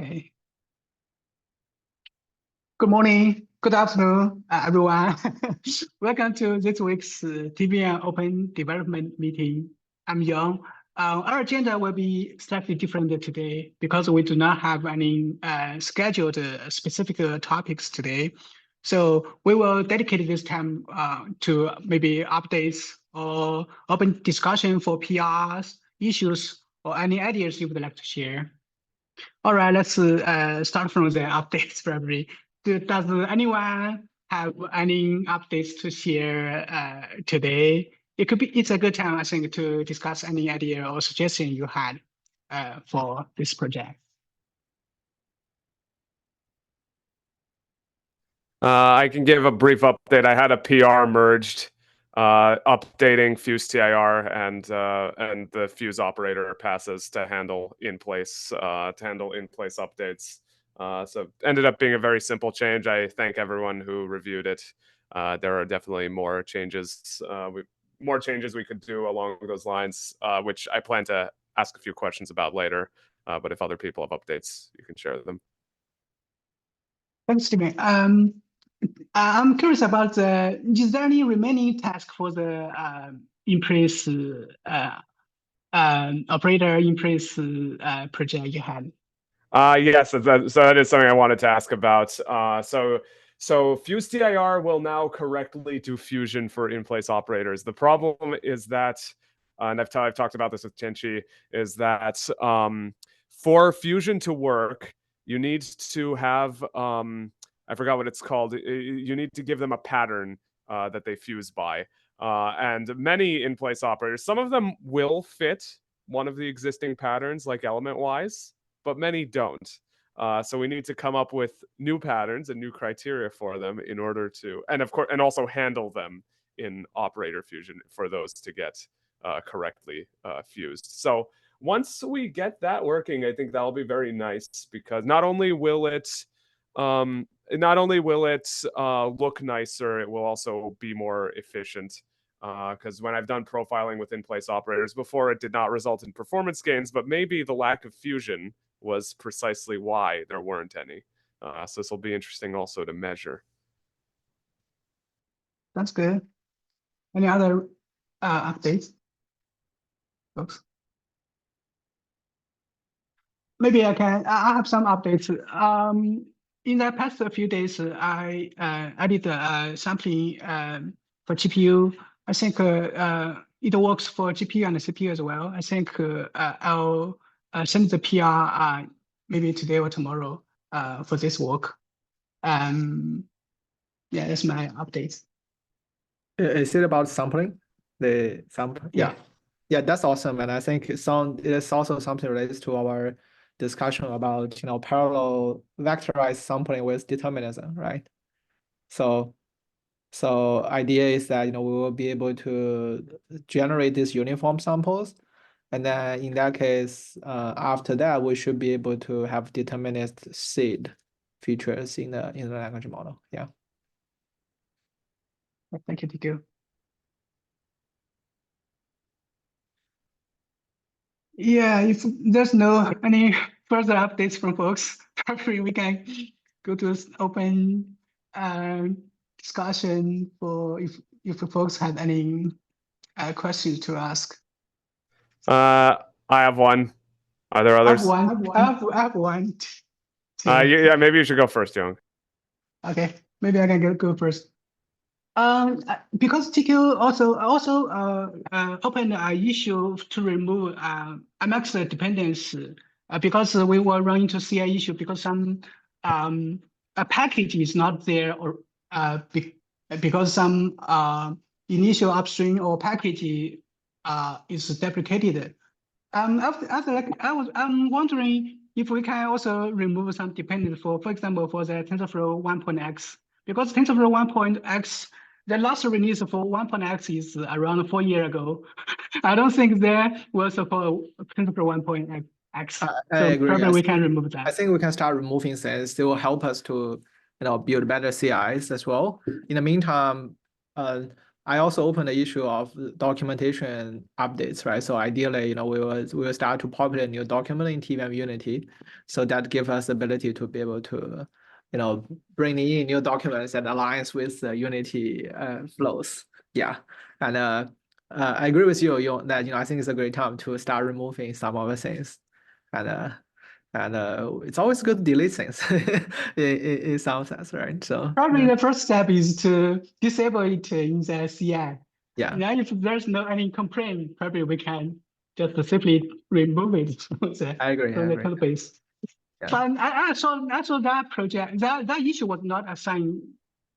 Okay. Good morning, good afternoon, everyone. Welcome to this week's TVM Open Development Meeting. I'm Young. Our agenda will be slightly different today because we do not have any scheduled specific topics today. So we will dedicate this time to maybe updates or open discussion for PRs, issues, or any ideas you would like to share. All right, let's start from the updates probably. Does anyone have any updates to share today? It's a good time, I think, to discuss any idea or suggestion you had for this project. I can give a brief update. I had a PR merged, updating Fuse TIR and the Fuse operator passes to handle in-place updates. So ended up being a very simple change. I thank everyone who reviewed it. There are definitely more changes. More changes we could do along those lines, which I plan to ask a few questions about later. But if other people have updates, you can share them. Thanks, Stephen. I'm curious about is there any remaining task for the in-place operator in-place project you had? Yes, so that is something I wanted to ask about. So Fuse TIR will now correctly do fusion for in-place operators. The problem is that, and I've talked about this with Tianchi, is that for fusion to work, you need to have I forgot what it's called. You need to give them a pattern that they fuse by. And many in-place operators, some of them will fit one of the existing patterns, like element-wise, but many don't. So we need to come up with new patterns and new criteria for them in order to, and of course, and also handle them in operator fusion for those to get correctly fused. So once we get that working, I think that'll be very nice because not only will it look nicer, it will also be more efficient. Because when I've done profiling with in-place operators before, it did not result in performance gains, but maybe the lack of fusion was precisely why there weren't any. So this will be interesting also to measure. That's good. Any other updates, folks? Maybe I have some updates. In the past few days, I did sampling for GPU. I think it works for GPU and CPU as well. I think I'll send the PR maybe today or tomorrow for this work. Yeah, that's my updates. Is it about sampling? The sample? Yeah. Yeah, that's awesome. And I think it is also something related to our discussion about parallel vectorized sampling with determinism, right? So idea is that we will be able to generate these uniform samples, and then in that case, after that we should be able to have determinist seed features in the language model. Yeah. Thank you, TQ. Yeah, if there's no any further updates from folks, probably we can go to this open discussion for if folks had any questions to ask. I have one. Are there others? I have one. Yeah, maybe you should go first, Young. Okay, maybe I can go first. Because TQ also opened an issue to remove MX dependence because we were running into CI issue because some a package is not there or because some initial upstream or package is deprecated. I'm wondering if we can also remove some dependence for example, for the TensorFlow 1.x, because TensorFlow 1.x, the last release for 1.x is around 4 years ago. I don't think there was support TensorFlow 1.x. So probably we can remove that. I think we can start removing things. They will help us to build better CIs as well. In the meantime, I also opened the issue of documentation updates, right? So ideally, we will start to populate new document in TVM Unity, so that gives us the ability to be able to, bring in new documents that aligns with the Unity flows. Yeah, and I agree with you, that I think it's a great time to start removing some of the things, and it's always good to delete things in some sense, right? So Probably the first step is to disable it in the CI. yeah, Now, if there's no any complaint, probably we can just simply remove it from I agree. the code base. Yeah. But I saw that project, that issue was not assigned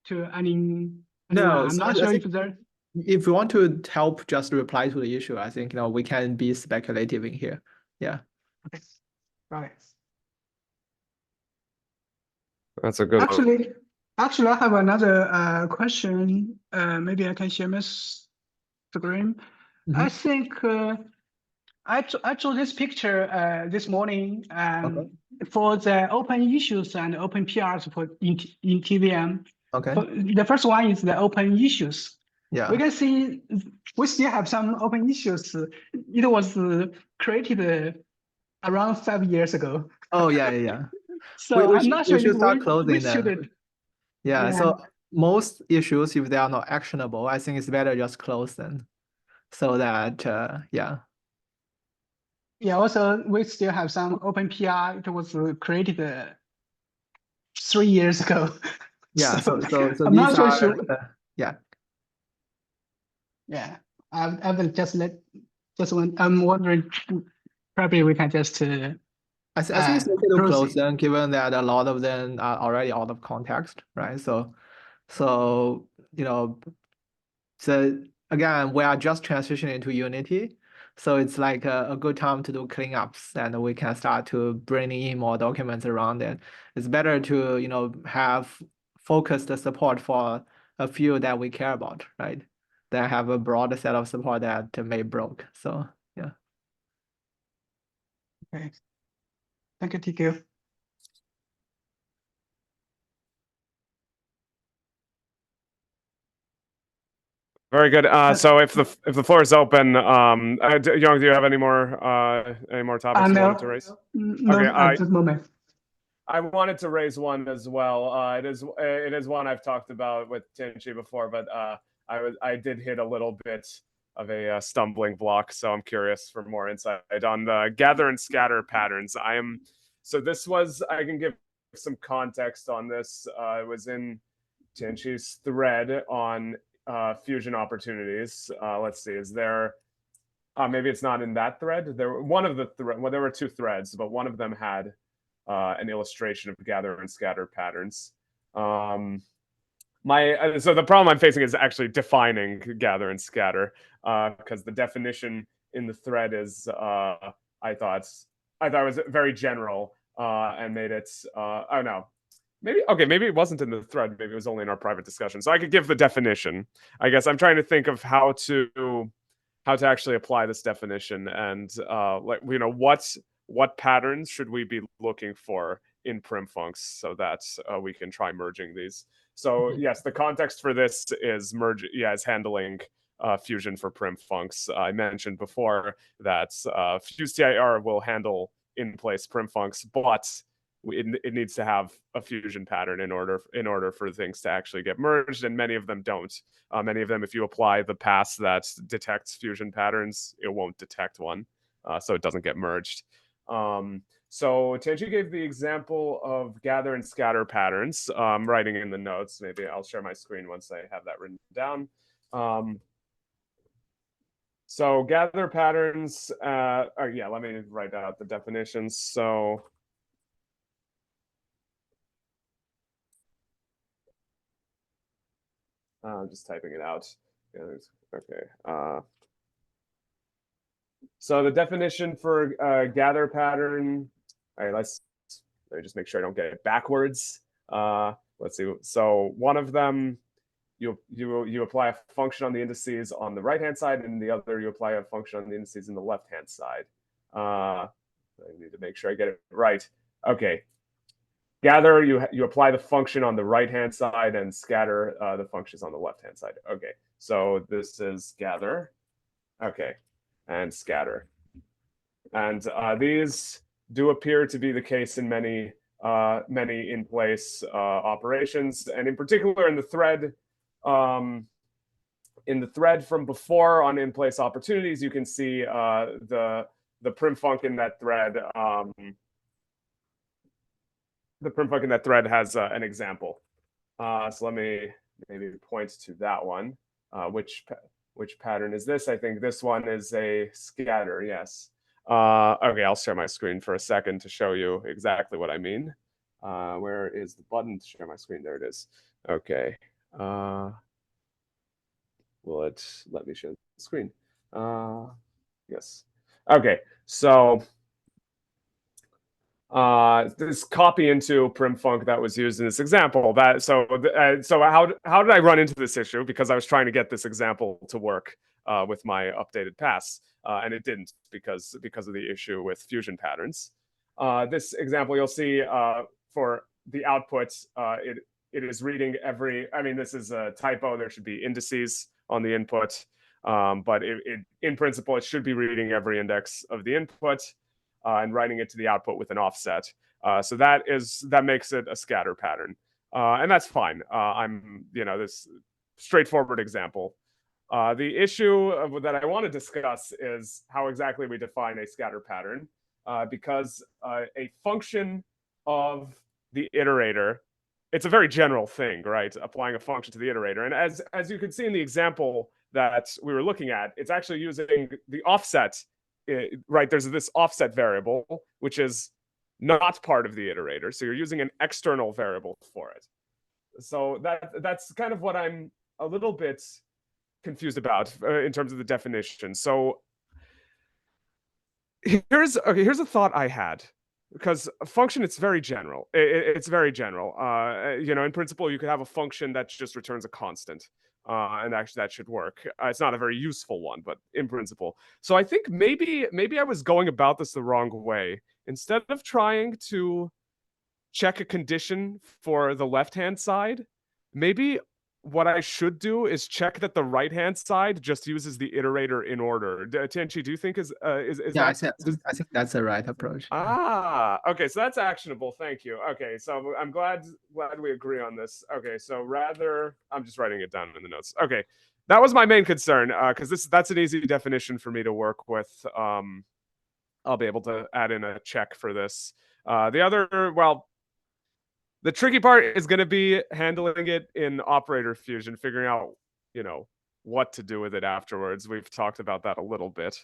to anyone. No, I'm so not I sure think if there. if we want to help just reply to the issue, I think we can be speculative in here. Yeah. Okay, right. That's a good one. Actually, I have another question. Maybe I can share my screen. I think I drew this picture this morning Okay. for the open issues and open PRs for in TVM. Okay. The first one is the open issues. Yeah. We can see we still have some open issues. It was created around 5 years ago. Oh yeah. So We I'm not sure if should start we closing them. should. Yeah. Yeah. So most issues, if they are not actionable, I think it's better just close them, so that yeah. Yeah. Also, we still have some open PR. It was created 3 years ago. Yeah. So I'm these not sure. yeah. Yeah. I will just I'm wondering. Probably we can just. I think it's okay to close close it. them, given that a lot of them are already out of context, right? So again, we are just transitioning to Unity, so it's like a good time to do cleanups, and we can start to bring in more documents around it. It's better to have focused support for a few that we care about, right? Than have a broad set of support that may broke. So yeah. Okay. Thank you, TQ. Very good. So if the floor is open, Young, do you have any more topics you wanted to raise? No, Okay, at this moment. I wanted to raise one as well. It is one I've talked about with Tianchi before, but I did hit a little bit of a stumbling block, so I'm curious for more insight on the gather and scatter patterns. I can give some context on this. It was in Tianchi's thread on fusion opportunities. Let's see, is there? Maybe it's not in that thread. There were two threads, but one of them had an illustration of gather and scatter patterns. So the problem I'm facing is actually defining gather and scatter, because the definition in the thread is I thought it was very general and made it. Oh no, maybe it wasn't in the thread. Maybe it was only in our private discussion. So I could give the definition. I guess I'm trying to think of how to actually apply this definition, and what patterns should we be looking for in primfuncs so that we can try merging these. So yes, the context for this is handling fusion for primfuncs. I mentioned before that FuseTIR will handle in-place primfuncs, but it needs to have a fusion pattern in order for things to actually get merged, and many of them don't. Many of them, if you apply the pass that detects fusion patterns, it won't detect one, so it doesn't get merged. So Tianchi gave the example of gather and scatter patterns. Writing in the notes. Maybe I'll share my screen once I have that written down. So gather patterns. Let me write out the definitions. So I'm just typing it out. Okay. So the definition for gather pattern. All right, let me just make sure I don't get it backwards. Let's see. So one of them, you apply a function on the indices on the right-hand side, and the other you apply a function on the indices on the left-hand side. I need to make sure I get it right. Okay. gather, you apply the function on the right-hand side, and scatter the functions on the left-hand side. Okay, so this is gather. Okay, and scatter. And these do appear to be the case in many in-place operations, and in particular in the thread. In the thread from before on in-place opportunities, you can see the primfunc in that thread. The primfunc in that thread has an example. So let me maybe point to that one. Which pattern is this? I think this one is a scatter. Yes. Okay, I'll share my screen for a second to show you exactly what I mean. Where is the button to share my screen? There it is. Okay. Will it let me share the screen? Yes. Okay, so this copy into primfunc that was used in this example. So how did I run into this issue? Because I was trying to get this example to work with my updated paths, and it didn't because of the issue with fusion patterns. This example you'll see for the output, it is reading every. I mean, this is a typo. There should be indices on the input, but in principle it should be reading every index of the input. And writing it to the output with an offset. So that makes it a scatter pattern, and that's fine. This straightforward example. The issue that I want to discuss is how exactly we define a scatter pattern, because a function of the iterator, it's a very general thing, right? Applying a function to the iterator, and as you can see in the example that we were looking at, it's actually using the offset. Right, there's this offset variable, which is not part of the iterator. So you're using an external variable for it. So that's kind of what I'm a little bit confused about in terms of the definition. So here's a thought I had. Because a function, it's very general. It's very general. In principle, you could have a function that just returns a constant. And actually that should work. It's not a very useful one, but in principle. So I think maybe I was going about this the wrong way. Instead of trying to check a condition for the left-hand side, maybe what I should do is check that the right-hand side just uses the iterator in order. Tianchi, do you think is Yeah, that? I think that's the right approach. Okay, so that's actionable. Thank you. Okay, so I'm glad we agree on this. Okay, so rather, I'm just writing it down in the notes. Okay, that was my main concern because that's an easy definition for me to work with. I'll be able to add in a check for this. The tricky part is going to be handling it in operator fusion, figuring out, what to do with it afterwards. We've talked about that a little bit.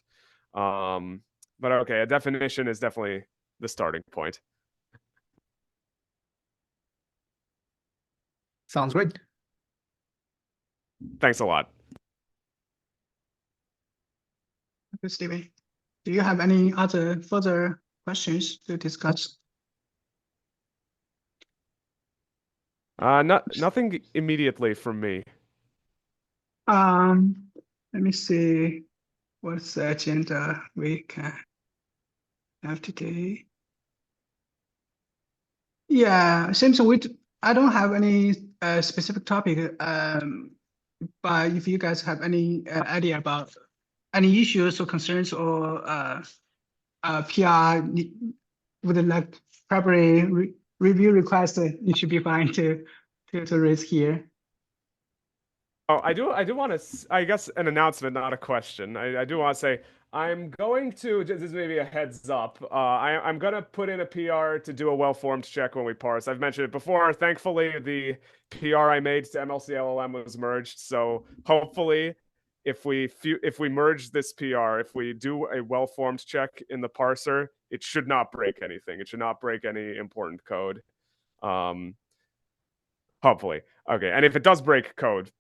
But okay, a definition is definitely the starting point. Sounds great. Thanks a lot. Okay, Steven. Do you have any other further questions to discuss? Nothing immediately from me. Let me see what's the agenda we can have today. Yeah, seems I don't have any specific topic. But if you guys have any idea about any issues or concerns or PR would like probably review request, it should be fine to raise here. Oh, I do want to, I guess, an announcement, not a question. I do want to say I'm going to, this is maybe a heads up, I'm going to put in a PR to do a well-formed check when we parse. I've mentioned it before. Thankfully, the PR I made to MLC LLM was merged. So hopefully, if we merge this PR, if we do a well-formed check in the parser, it should not break anything. It should not break any important code. Hopefully. Okay, and if it does break code,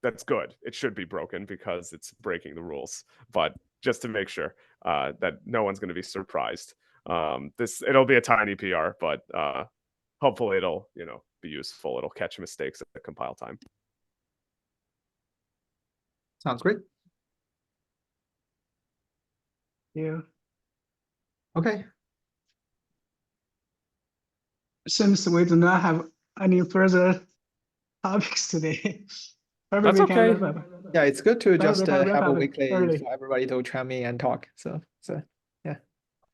that's good. It should be broken because it's breaking the rules. But just to make sure that no one's going to be surprised, it'll be a tiny PR, but hopefully it'll be useful. It'll catch mistakes at the compile time. Sounds great. Yeah. Okay. Since we do not have any further topics today, probably That's we can okay. wrap up. Yeah, it's good to Probably just we can wrap have a up weekly early. for everybody to chime in and talk. So yeah.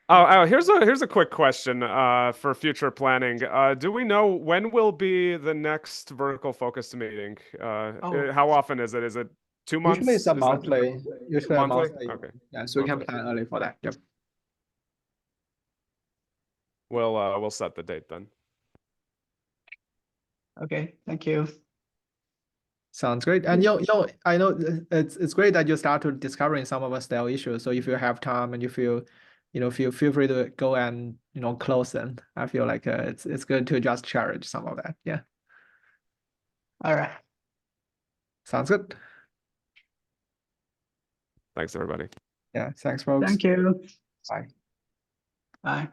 Oh, here's a quick question for future planning. Do we know when will be the next vertical focus meeting? How often is it? Is it 2 months? Usually it's a Is that- monthly. Usually a Monthly? monthly. Okay. Yeah, so we can Monthly. plan early for that. Yep. We'll set the date then. Okay, thank you. Sounds great. And I know it's great that you start to discovering some of the style issues. So if you have time and you feel, feel free to go and close them. I feel like it's good to just cherish some of that. Yeah. All right. Sounds good. Thanks, everybody. Yeah. Thanks, folks. Thank you. Bye. Bye.